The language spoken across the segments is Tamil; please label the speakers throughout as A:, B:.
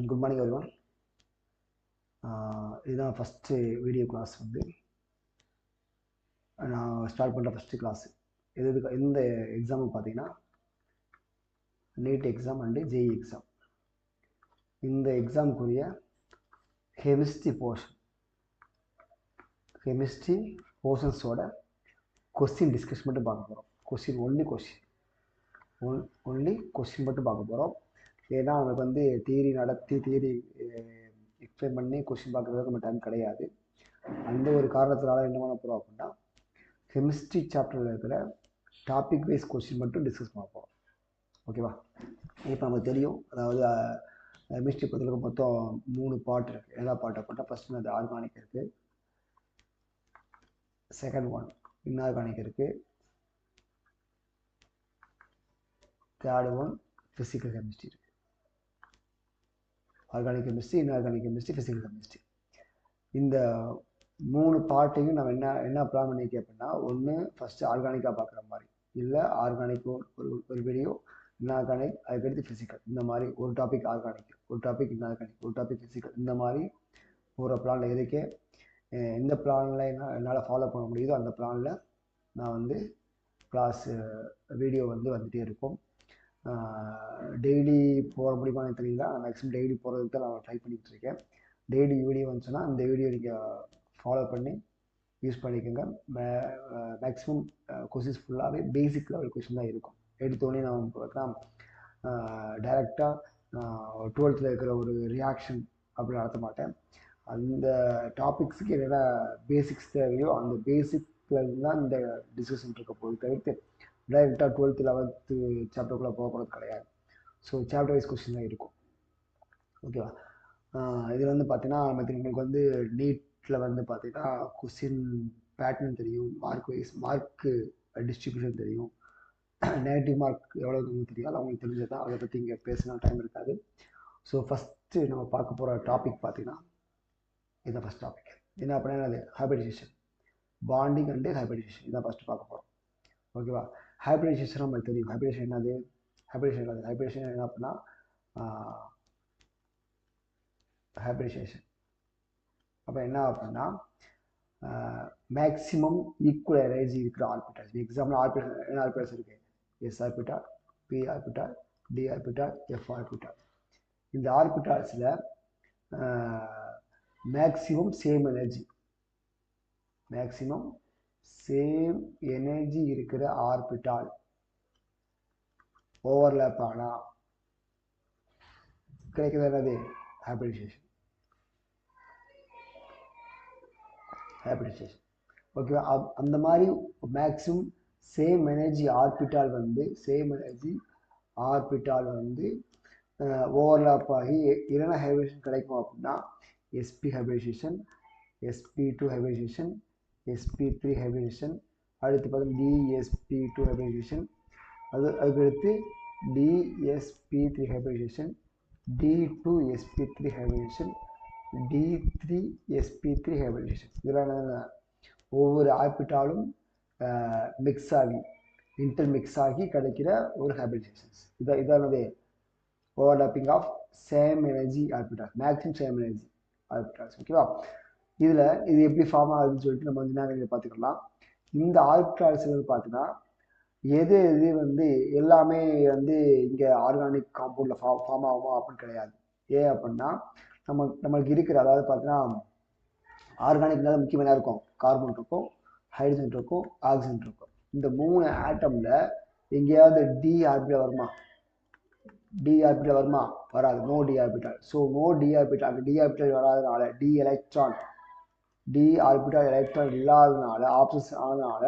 A: Good morning everyone. இதுதான் ஃபஸ்ட்டு வீடியோ கிளாஸ் வந்து நான் ஸ்டார்ட் பண்ணுற ஃபஸ்ட்டு கிளாஸ். இந்த எக்ஸாமுக்கு பார்த்தீங்கன்னா NEET exam and JEE exam. இந்த எக்ஸாமுக்குரிய கெமிஸ்ட்ரி போர்ஷன்ஸோட கொஸ்டின் டிஸ்கஸ் மட்டும் பார்க்க போகிறோம். ஒன்லி கொஸ்டின் மட்டும் பார்க்க போகிறோம். ஏன்னா நமக்கு வந்து தியரி எக்ஸ்பிளைன் பண்ணி கொஸ்டின் பார்க்குறதுக்கு நம்ம டைம் கிடையாது. அந்த ஒரு காரணத்தினால என்ன பண்ண போகிறோம் அப்படின்னா கெமிஸ்ட்ரி சாப்டரில் இருக்கிற டாபிக் வைஸ் கொஸ்டின் மட்டும் டிஸ்கஸ் பண்ண போகிறோம். ஓகேவா? இப்போ நமக்கு தெரியும், அதாவது கெமிஸ்ட்ரி பொறுத்தவரைக்கும் மொத்தம் 3 பார்ட் இருக்குது. எல்லா பார்ட் அப்படின்னா ஃபஸ்ட்டு அது ஆர்கானிக் இருக்குது, செகண்ட் ஒன் இன்ஆர்கானிக் இருக்குது, தேர்ட் ஒன் ஃபிசிக்கல் கெமிஸ்ட்ரி இருக்குது. Organic chemistry, inorganic chemistry, physical chemistry. இந்த 3 பார்ட்டையும் நம்ம என்ன பிளான் பண்ணியிருக்கேன் அப்படின்னா, ஒன்று ஃபஸ்ட்டு ஆர்கானிக்காக பார்க்குற மாதிரி, இல்லை ஆர்கானிக் ஒரு வீடியோ, இன்ஆர்கானிக், அதுக்கடுத்து ஃபிசிக்கல். இந்த மாதிரி ஒரு டாபிக் ஆர்கானிக், ஒரு டாபிக் இன்ஆர்கானிக், ஒரு டாபிக் ஃபிசிக்கல், இந்த மாதிரி ஒரு பிளானில் இருக்கே. எந்த பிளானில் என்னால் ஃபாலோ பண்ண முடியுதோ அந்த பிளானில் நான் வந்து கிளாஸ் வீடியோ வந்துகிட்டே இருக்கும். டெய்லி போகிற முடியுமான்னு தெரியல, மேக்ஸிமம் டெய்லி போகிறதுக்கு தான் நான் ட்ரை பண்ணிக்கிட்டு இருக்கேன். டெய்லி வீடியோ வந்துச்சுன்னா இந்த வீடியோ நீங்கள் ஃபாலோ பண்ணி யூஸ் பண்ணிக்கோங்க. மேக்ஸிமம் கொஸ்டின்ஸ் ஃபுல்லாகவே பேசிக் லெவல் கொஸ்டின் தான் இருக்கும். எடுத்தோடனே நான் பார்த்தா டைரெக்டாக 12th இருக்கிற ஒரு ரியாக்ஷன் அப்படி நடத்த மாட்டேன். அந்த டாபிக்ஸுக்கு என்னென்ன பேசிக்ஸ் தேவையோ அந்த பேசிக்கில் தான் இந்த டிஸ்கஷன் இருக்க போது தவிர்த்து டைரெக்டாக 12th 11th சாப்டருக்குள்ளே போகிறது கிடையாது. ஸோ சாப்டர் வைஸ் கொஸ்டின் தான் இருக்கும். ஓகேவா? இதில் வந்து பார்த்தீங்கன்னா உங்களுக்கு வந்து நீட்டில் வந்து பார்த்தீங்கன்னா கொஸ்டின் பேட்டர்ன் தெரியும், மார்க்கு டிஸ்ட்ரிபியூஷன் தெரியும், நெகட்டிவ் மார்க் எவ்வளோ தெரியும், அது அவங்களுக்கு தெரிஞ்சது தான். அதை பற்றி இங்கே பேசினா டைம் இருக்காது. ஸோ ஃபஸ்ட்டு நம்ம பார்க்க போகிற டாபிக் பார்த்தீங்கன்னா இதுதான் ஃபஸ்ட் டாபிக். என்ன அப்படின்னா அது ஹைபிரிடைசேஷன், பாண்டிங் அண்டு ஹைபிரிடைசேஷன். இதான் ஃபஸ்ட்டு பார்க்க போகிறோம். ஓகேவா? ஹைபிரிடைசேஷன் நமக்கு தெரியும். ஹைபிரிடைசேஷன் என்ன அப்படின்னா ஹைபிரிடைசேஷன் அப்போ என்ன அப்படின்னா மேக்ஸிமம் ஈக்குவல் எனர்ஜி இருக்கிற ஆர்பிட்டால்ஸ். எக்ஸாம்பிள் என்ன ஆர்பிட்டால்ஸ் இருக்குது? S orbital, P orbital, D orbital, F orbital. இந்த ஆர்பிட்டால்ஸில் மேக்ஸிமம் சேம் எனர்ஜி இருக்கிற ஆர்பிட்டால் ஓவர்லேப் ஆனால் கிடைக்கிறது என்னது? ஹைபிரிடைசேஷன். ஓகேவா? அந்த மாதிரி மேக்ஸிமம் சேம் எனர்ஜி ஆர்பிட்டால் வந்து ஓவர்லாப் ஆகி என்னென்ன ஹைபிரிடேஷன் கிடைக்கும் அப்படின்னா sp hybridisation, sp2 hybridisation, sp3 hybridisation, அடுத்து பார்த்தா dsp2 ஹைபிரிடேஷன், அதுக்கடுத்து dsp3 hybridisation, d2sp3 hybridisation, d3sp3 hybridisation. இதெல்லாம் ஒவ்வொரு ஆர்பிட்டாலும் இன்டர்மிக்ஸ் ஆகி கிடைக்கிற ஒரு ஹைபிரிடேஷன்ஸ். இதானது overlapping of same energy orbital, maximum same energy orbitals. ஓகேவா? இது எப்படி ஃபார்ம் ஆகுதுன்னு சொல்லிட்டு நம்ம வந்து பார்த்துக்கலாம். இந்த ஆர்பிட்டால்ஸ் வந்து பார்த்தீங்கன்னா எது வந்து எல்லாமே வந்து இங்கே ஆர்கானிக் காம்பவுண்டில் ஃபார்ம் ஆகுமா அப்படின்னு கிடையாது. ஏன் அப்படின்னா நம்மளுக்கு இருக்கிற, அதாவது பார்த்தீங்கன்னா ஆர்கானிக்னால முக்கியமாக இருக்கும், கார்பன் இருக்கும், ஹைட்ரஜன் இருக்கும், ஆக்சிஜன் இருக்கும். இந்த 3 ஆட்டமில் எங்கேயாவது டி ஆர்பிட்டால் வருமா? வராது. No D orbital. So no D orbital. அந்த டி ஆர்பிட்டால் வராதனால, டி ஆர்பிட்டால் எலக்ட்ரான் இல்லாததுனால, ஆப்ஷன்ஸ் ஆனதுனால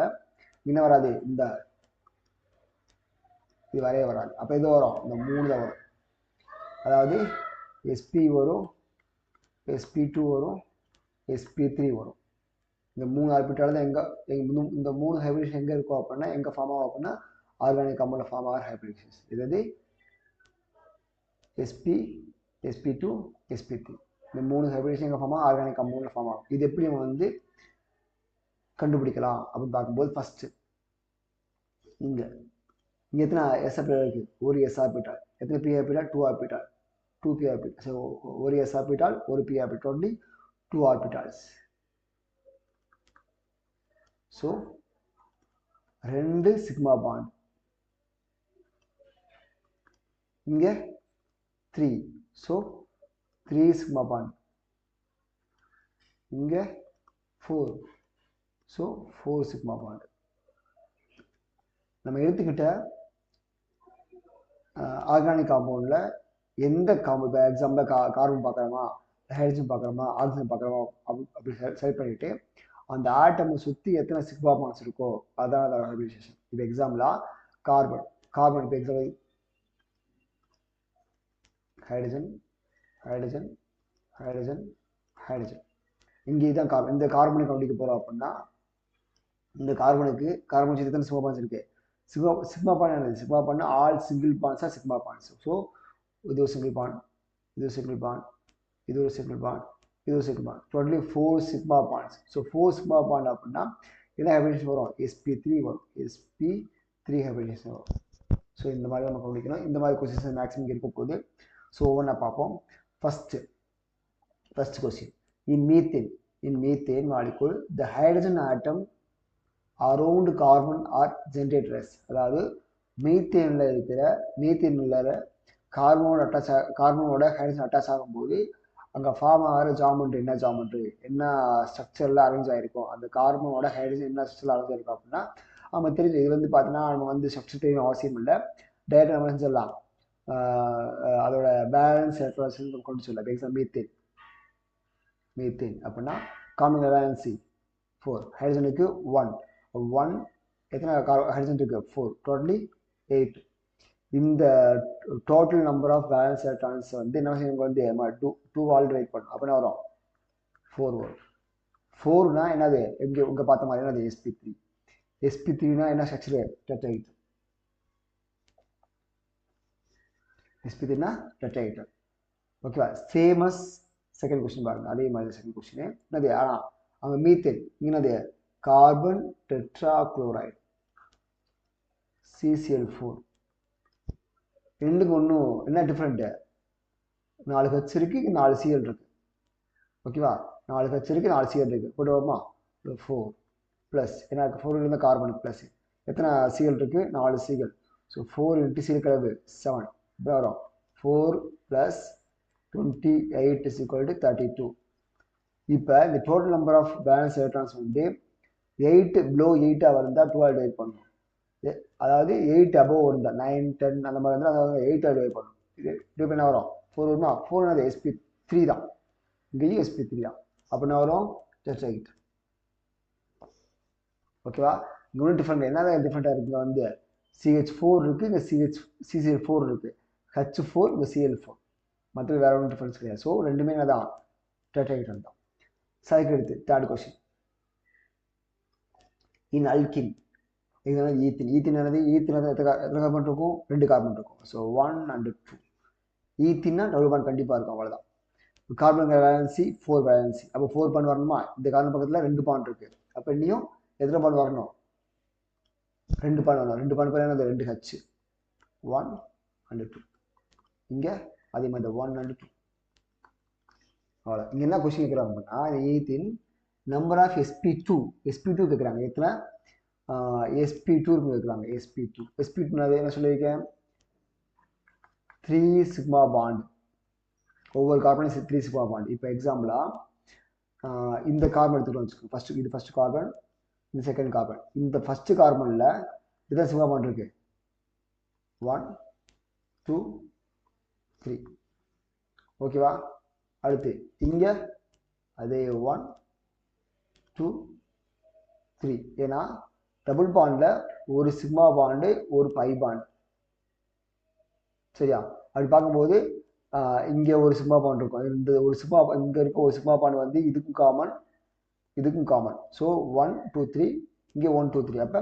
A: என்ன வராது? இது வரைய வராது. அப்போ இது வரும், இந்த 3 தான் வரும். அதாவது sp வரும், sp2 வரும், sp3 வரும். இந்த 3 ஆர்பிட்டால் தான் இந்த 3 ஹைபிரிடேஷன் எங்கே இருக்கும் அப்படின்னா, எங்கே ஃபார்ம் ஆகும் அப்படின்னா ஆர்கானிக் காம்பவுண்டில் ஃபார்ம் ஆகிற ஹைபிரிடேஷன்ஸ். இது sp, sp2, sp3. இந்த 3 ஹைபிரிடேஷன் எங்கே ஃபார்ம் ஆகும்? ஆர்கானிக் காம்பவுண்டில் ஃபார்ம் ஆகும். இது எப்படி நம்ம வந்து கண்டுபிடிக்கலாம் அப்படின்னு பார்க்கும்போது ஃபஸ்ட்டு இங்கே எத்தனை s ஆர்பிட்டால் இருக்குது? ஒரு s ஆர்பிட்டால். எத்தனை p orbital? 2 orbital. 2 p orbitals. So ஒரு s orbital ஒரு p orbital, totally 2 orbitals. So 2 sigma bond, இங்க 3, so 3 sigma bond, இங்க 4, so 4 sigma bond. நம்ம எடுத்துக்கிட்ட ஆர்கானிக் காம்பவுண்ட்ல எந்த காம்பவுண்ட், இப்போ எக்ஸாம்பிள் கார்பன் பார்க்குறோமா, ஹைட்ரஜன் பார்க்குறோமா, ஆக்சிஜன் பார்க்குறோமா, அப்படி செலக்ட் பண்ணிட்டு அந்த ஆட்டமை சுற்றி எத்தனை சிக்மா பாண்ட்ஸ் இருக்கோ அதான் அதோட ஹைபிரிடைசேஷன். இப்போ எக்ஸாம்பிளா கார்பன் இப்போ example hydrogen hydrogen hydrogen hydrogen, இங்கே தான் கார்பன். இந்த கார்பனை கவனிக்க போகிறோம் அப்படின்னா இந்த கார்பனுக்கு கார்பன் எத்தனை சிக்மா பாண்ட்ஸ் இருக்கு? சிக்மா பாண்ட் என்னது? Sigma bond all single bonds are sigma bonds. So இது ஒரு சிங்கிள் பாண்ட், இது ஒரு சிங்கிள் பாண்ட், இது ஒரு சிங்கிள் பாண்ட், இது ஒரு single bond, totally 4 sigma bonds. So 4 sigma bond அப்படின்னா என்ன ஹைபிரிடேஷன் வரும்? sp3 வரும், sp3 ஹைபிரிடேஷன் வரும். ஸோ இந்த மாதிரி நம்ம கவனிக்கணும். இந்த மாதிரி கொஸ்டின்ஸ் மேக்ஸிமம் இருக்க போகுது. ஸோ ஒவ்வொன்றா பார்ப்போம். First question, in methane molecule the hydrogen atom around carbon are generated as, அதாவது மீத்தேனில் இருக்கிற கார்பனோட ஹைட்ரஜன் அட்டாச் ஆகும்போது அங்கே ஃபார்ம் ஆகிற ஜாமெண்ட்ரி என்ன ஸ்ட்ரக்சரில் அரேஞ்ச் ஆகிருக்கும், அந்த கார்பனோட ஹைட்ரஜன் என்ன ஸ்ட்ரக்சரில் அரேஞ்ச் ஆகிருக்கும் அப்படின்னா நம்ம தெரிஞ்சு. இது வந்து பார்த்தீங்கன்னா நம்ம ஸ்ட்ரக்சர் தெரியும் அவசியம் இல்லை, டேரக்டாக நம்ம செஞ்சிடலாம். அதோட பேலன்ஸ் எலக்ட்ரான்ஸ் கொண்டு சொல்லலாம். எக்ஸாம்பிள் மீத்தேன் அப்படின்னா கார்பன் வேலன்சி 4, ஹைட்ரஜனுக்கு 1 எத்தனை ஹைட்ரஜன் இருக்கு? 4, டோட்டலி 8. இந்த total number of valence electrons வந்து என்ன செய்யும்? வந்து 2 ஆல் டிவைட் பண்ணும். அப்படின்னா வரும் 4 வரும். 4னா என்னது? இங்கே பார்த்த மாதிரி என்னது? sp3. sp3னா என்ன ஸ்ட்ரக்சர்? டெட்ராஹெட்ரல். sp3னா டெட்ராஹெட்ரல். ஓகேவா? சேமஸ் செகண்ட் கொஸ்டின் பாருங்க. அதே மாதிரி செகண்ட் கொஸ்டின் என்னது? ஆனால் அங்கே மீத்தேன் என்னது? Carbon tetrachloride CCl4. ரெண்டுக்கு ஒன்றும் என்ன டிஃப்ரெண்ட்டு? 4 H இருக்கு, 4 Cl இருக்கு. ஓகேவா? 4 H இருக்கு, 4 Cl இருக்கு. போடுவோமா? 4 ப்ளஸ் என்ன இருக்கு? 4 இருந்தால் கார்பனுக்கு ப்ளஸ் எத்தனை Cl இருக்கு? 4 Cl. ஸோ 4 இன்ட்டு Cl கலவு 7 இப்படி வரும். 4 ப்ளஸ் 28 is equal to 32. இப்போ இந்த total number of valence electrons வந்து 8 பிலோ 8 இருந்தால் 12 டிவைட் பண்ணணும். அதாவது 8 அபோவ் இருந்தால் 9 10 அந்த மாதிரி இருந்தால் அதாவது 8 டிவைட் பண்ணணும். இது டிவைட் பண்ண வரும் 4 வருமா? 4 என்னது? sp3 தான். இங்கேயும் sp3 தான். அப்படின்னா வரும் டெட்ராஹெட்ரல். ஓகேவா? இங்கே ஒன்றும் டிஃப்ரெண்ட் என்ன டிஃப்ரெண்ட்டாக இருக்குங்க? வந்து CH4 இருக்குது, இங்கே CCl4 இருக்குது, H4 இங்கே Cl4, மற்றது வேற ஒன்றும் டிஃப்ரென்ஸ் கிடையாது. ஸோ ரெண்டுமே தான் டெட்ராஹெட்ரல் தான். சைக்கிள் எடுத்து தேர்ட் கொஸ்டின், இன் அல்கின் இதுதான் ஈத்தின் என்னது? எத்தனை கார்பன் இருக்கும்? 2 கார்பன் இருக்கும். So 1 and 2. ஈத்தின்னா டபுள் பாண்ட் கண்டிப்பாக இருக்கும். அவ்வளோதான். Carbon valency 4 valency. அப்போ 4 பாண்ட் வரணுமா? இந்த கார்பன் பக்கத்தில் 2 பாண்ட் இருக்கு. அப்போ இன்னும் எத்தனை பாண்ட் வரணும்? 2 பாண்ட் வரணும். 2 பாண்ட் பேர் என்னது? 2 H, 1 and 2. இங்கே அதே மாதிரி 1 and 2. அவ்வளோ. இங்கே என்ன கொஸ்டின் கேட்குறாங்க அப்படின்னா ஈத்தின் நம்பர் ஆஃப் sp2 கேட்குறாங்க. எத்தனை sp2 கேட்குறாங்க? sp2 என்ன சொல்லியிருக்கேன்? 3 சிக்மா பாண்ட். ஒவ்வொரு கார்பனும் 3 சிக்மா பாண்ட். இப்போ எக்ஸாம்பிளா இந்த கார்பன் எடுத்துகிட்டு வச்சுக்கோங்க. இது ஃபர்ஸ்ட் கார்பன், இது செகண்ட் கார்பன். இந்த ஃபர்ஸ்ட் கார்பனில் இதுதான் சிக்மா பாண்ட் இருக்கு. 1 2 3. ஓகேவா? அடுத்து இங்கே அதே 1 2 3. ஏன்னா டபுள் பாண்டில் ஒரு சிக்மா பாண்டு ஒரு பை பாண்ட். சரியா? அப்படி பார்க்கும்போது இங்கே ஒரு சிக்மா பாண்ட் இருக்கும். இந்த ஒரு சிக்மா இங்கே இருக்க ஒரு சிக்மா பாண்ட் வந்து இதுக்கும் காமன். ஸோ 1 2 3, இங்கே 1 2 3. அப்போ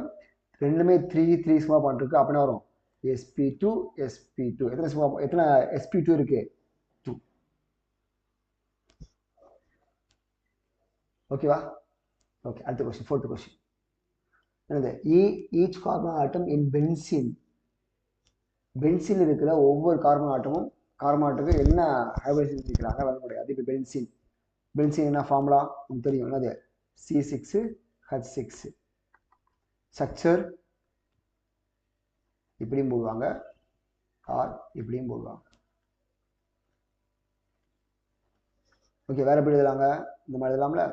A: ரெண்டுமே 3 சிக்மா பாண்ட் இருக்குது. அப்படின்னா வரும் sp2. எத்தனை sp2 இருக்கு? 2. ஓகேவா? ஓகே. அடுத்த கொஸ்டின், ஃபோர்த் கொஸ்டின் என்னது? ஈச் கார்பன் ஆட்டம் இன் பென்சின் இருக்கிற ஒவ்வொரு கார்பன் ஆட்டமும் கார்பனேட்டுக்கு என்ன ஹைபிரிடேஷன் இருக்கிறாங்க வர முடியாது. அது இப்போ பென்சீன். பென்சீன் என்ன ஃபார்முலா உங்களுக்கு தெரியும், என்னது C6H6. ஸ்ட்ரக்சர் இப்படியும் போடுவாங்க, ஆர் இப்படியும் போடுவாங்க. ஓகே, வேற எப்படி எழுதலாங்க? இந்த மாதிரி எழுதலாம்ல.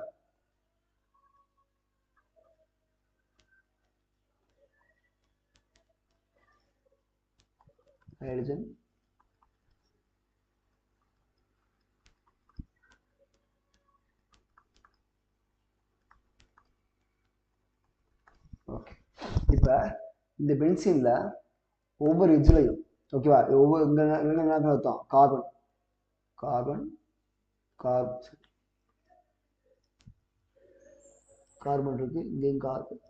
A: Hydrogen okay. இப்போ இந்த பென்சீன்ல ஒவ்வொரு எஜ்லையும் ஓகேவா, ஒவ்வொரு என்ன அர்த்தம், கார்பன் கார்பன் கார்பன் இருக்கு, இங்கேயும் carbon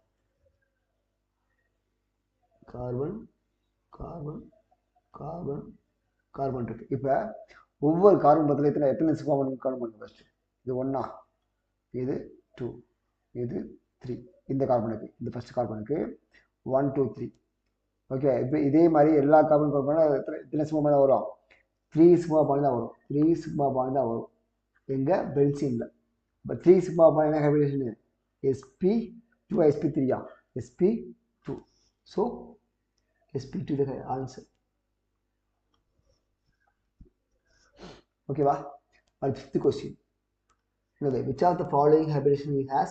A: carbon carbon carbon carbon இருக்கு. இப்போ ஒவ்வொரு கார்பன் பத்திரத்தில் எத்தனை சிக்மா கார்பன் ஃபர்ஸ்ட்? இது 1, இது 2, இது 3. இந்த கார்பனுக்கு, இந்த ஃபர்ஸ்ட் கார்பனுக்கு 1 2 3. ஓகே, இப்போ இதே மாதிரி எல்லா கார்பன் எத்தனை சிக்மா தான் வரும்? 3 சிக்மா பாயிண்ட் தான் வரும். 3 சிக்மா பாயிண்ட் தான் வரும் எங்க பென்சீன்ல. இப்போ 3 சிக்மா பாயிண்ட் என்ன hybridisation? sp2 sp3 sp2. So sp2 the answer. ஓகேவா? அடுத்த 5th question. Which of the following hybridization has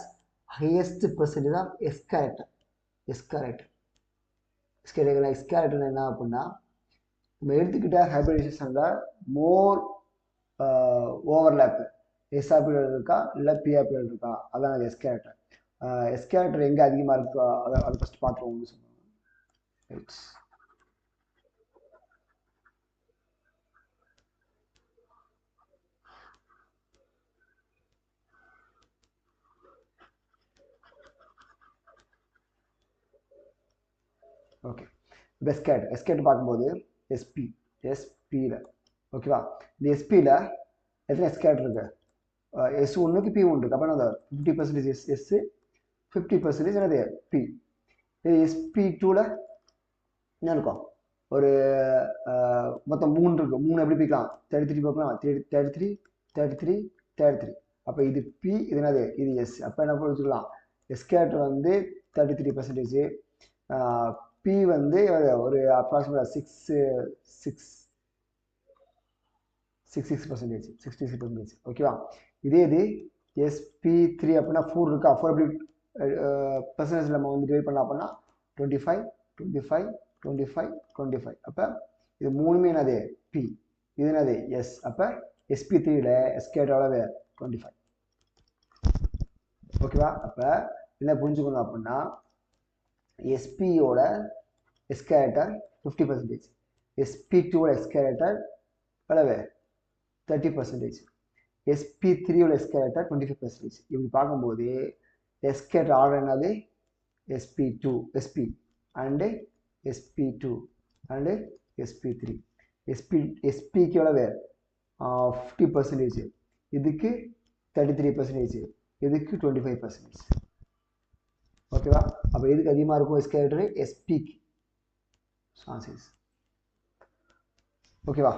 A: highest percentage of S character? S character என்ன அப்படின்னா, நம்ம எடுத்துக்கிட்ட ஹைபிரிடைசேஷன்ல மோர் ஓவர்லேப் எஸ்ஆர்பியில் இருக்கா இல்லை பிஆர்பியில் இருக்கா, அதான் எஸ் கேரக்டர். எஸ் கேரக்டர் எங்கே அதிகமாக இருக்கா அதை ஃபஸ்ட் பார்த்துருவோம்னு சொன்னாங்க. ஓகே, எஸ்கேட் பார்க்கும்போது எஸ்பியில் ஓகேவா, இந்த எஸ்பியில் எத்தனை எஸ்கேட் இருக்கு? S1க்கு P1 இருக்கு. அப்போ என்ன 50% S 50% என்னது P. இது SP2ல என்ன இருக்கும்? ஒரு மொத்தம் 3 இருக்கு. 3 எப்படி பிரிக்கலாம்? 33 பார்க்கலாம், 33 33 33. அப்போ இது P, இது என்னது? இது S. அப்போ என்ன புரிஞ்சுக்கலாம்? எஸ்கேட் வந்து 33%, P வந்து ஒரு அப்ராக்சிமேட்டாக 66%. ஓகேவா? இதே இது SP3 அப்படின்னா 4 இருக்கா? 4 எப்படி பர்சன்டேஜ் நம்ம வந்து டிவைட் பண்ணலாம் அப்படின்னா 25 25 25 25. அப்போ இது மூணுமே என்னது? P. இது என்னது? S. அப்போ SP3ல எஸ்கேட் எவ்வளவு? 25. ஓகேவா? அப்போ என்ன புரிஞ்சுக்கணும் அப்படின்னா, SPயோட எஸ்கேரேட்டர் 50%, SP2ஓட எஸ்கேரேட்டர் எவ்வளவு? 30%, SP3ஓட எஸ்கேரேட்டர் 25%. இப்படி பார்க்கும்போது எஸ்கேரேட்டர் ஆர்டர் என்னது? SP and SP2 and SP3. SPக்கு எவ்வளவு? 50%, இதுக்கு 33%, இதுக்கு 25%. ஓகேவா? அப்போ எதுக்கு அதிகமாக இருக்கும் எஸ்கேரேட்டர்? SPக்கு. ஓகேவா?